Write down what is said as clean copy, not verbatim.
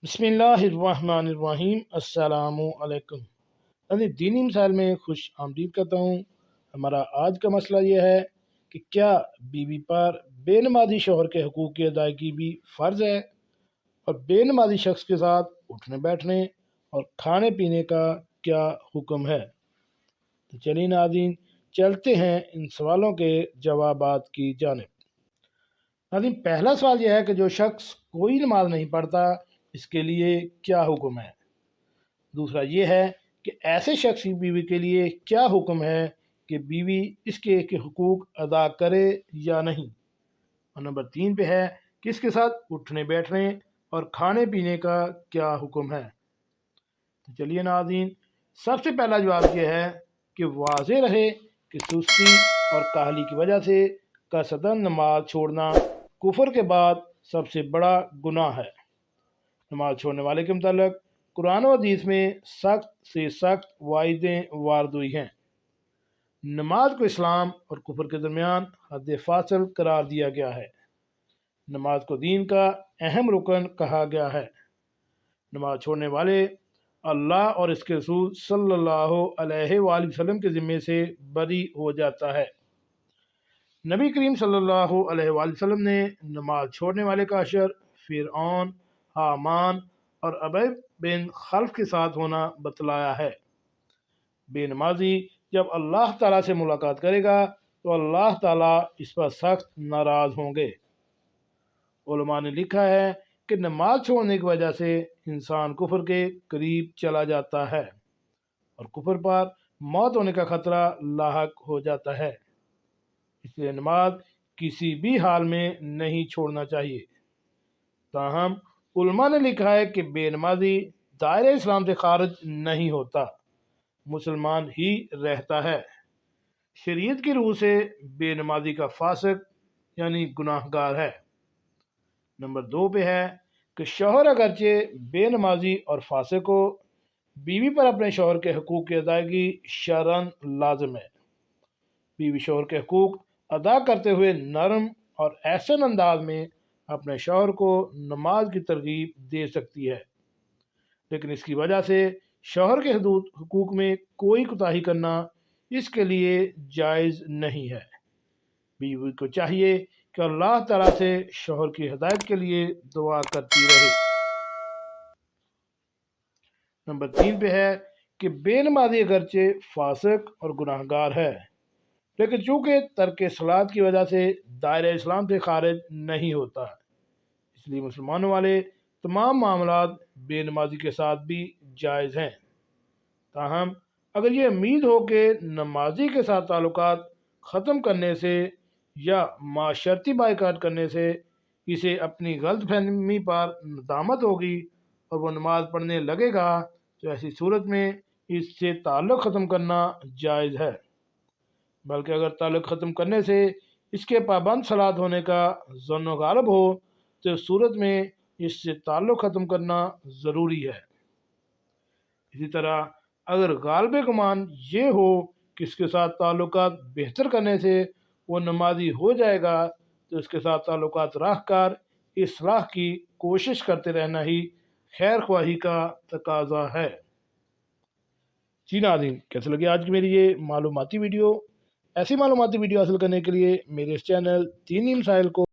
बिस्मिल्लाहिर्रहमानिर्रहीम। अस्सलामु अलैकुम। दीनी मिसाइल में खुश आमदीद करता हूँ। हमारा आज का मसला यह है कि क्या बीवी पर बेनमाजी शौहर के हकूक़ की अदायगी भी फ़र्ज़ है, और बेनमाजी शख्स के साथ उठने बैठने और खाने पीने का क्या हुक्म है। तो चलिए नाज़रीन, चलते हैं इन सवालों के जवाबात की जानिब। नाज़रीन, पहला सवाल यह है कि जो शख्स कोई नमाज नहीं पढ़ता, इसके लिए क्या हुक्म है। दूसरा ये है कि ऐसे शख्स की बीवी के लिए क्या हुक्म है कि बीवी इसके के हुकूक अदा करे या नहीं। और नंबर 3 पे है कि इसके साथ उठने बैठने और खाने पीने का क्या हुक्म है। तो चलिए नाज़रीन, सबसे पहला जवाब यह है कि वाज़े रहे कि सुस्ती और काहली की वजह से कसदन नमाज छोड़ना कुफर के बाद सबसे बड़ा गुनाह है। नमाज छोड़ने वाले के मुतालिक कुरान और हदीस में सख्त से सख्त वाइदें वारद हुई हैं। नमाज को इस्लाम और कुफर के दरमियान हद फासिल करार दिया गया है। नमाज को दीन का अहम रुकन कहा गया है। नमाज छोड़ने वाले अल्लाह और इसके रसूल सल्लल्लाहु अलैहि वसल्लम के ज़िम्मे से बरी हो जाता है। नबी करीम सल्लल्लाहु अलैहि वसल्लम ने नमाज छोड़ने वाले का अशर फिरऔन, हामान और अबय बिन खल्फ के साथ होना बतलाया है। बेनमाजी जब अल्लाह ताला से मुलाकात करेगा तो अल्लाह ताला इस पर सख्त नाराज़ होंगे। उलमा ने लिखा है कि नमाज छोड़ने की वजह से इंसान कुफर के करीब चला जाता है और कुफर पर मौत होने का खतरा लाहक हो जाता है। इसलिए नमाज किसी भी हाल में नहीं छोड़ना चाहिए। ताहम उलमा ने लिखा है कि बेनमाजी दायरे इस्लाम से खारिज नहीं होता, मुसलमान ही रहता है। शरीयत की रूह से बेनमाजी का फासिक यानी गुनाहगार है। नंबर 2 पे है कि शौहर अगरचे बेनमाजी और फासिक हो, बीवी पर अपने शौहर के हकूक़ की अदायगी शरअन लाजिम है। बीवी शौहर के हकूक़ अदा करते हुए नरम और ऐसे अंदाज में अपने शौहर को नमाज की तरगीब दे सकती है, लेकिन इसकी वजह से शौहर के हकूक़ में कोई कोताही करना इसके लिए जायज़ नहीं है। बीवी को चाहिए कि अल्लाह ताला से शौहर की हिदायत के लिए दुआ करती रहे। नंबर 3 पे है कि बेनमाजी अगरचे फासिक और गुनाहगार है, लेकिन चूँकि तर्क सलात की वजह से दायरे इस्लाम से खारिज नहीं होता, इसलिए मुसलमानों वाले तमाम मामलात बेनमाजी के साथ भी जायज़ हैं। ताहम अगर ये उम्मीद हो कि नमाजी के साथ ताल्लुकात ख़त्म करने से या माशरती बाइकाट करने से इसे अपनी गलत फहमी पर नदामत होगी और वो नमाज पढ़ने लगेगा, तो ऐसी सूरत में इससे ताल्लुक़ ख़त्म करना जायज़ है। बल्कि अगर ताल्लुक़ ख़त्म करने से इसके पाबंद सलात होने का ज़न्न गालिब हो, तो इस सूरत में इससे ताल्लुक़ ख़त्म करना ज़रूरी है। इसी तरह अगर गालिब गुमान ये हो कि इसके साथ ताल्लुकात बेहतर करने से वो नमाजी हो जाएगा, तो इसके साथ ताल्लुकात रख कर इस्लाह की कोशिश करते रहना ही खैर ख्वाही का तकाजा है। जी नाज़रीन, कैसे लगी आज की मेरी ये मालूमाती वीडियो। ऐसी मालूमाती वीडियो हासिल करने के लिए मेरे इस चैनल दीनी मसाइल को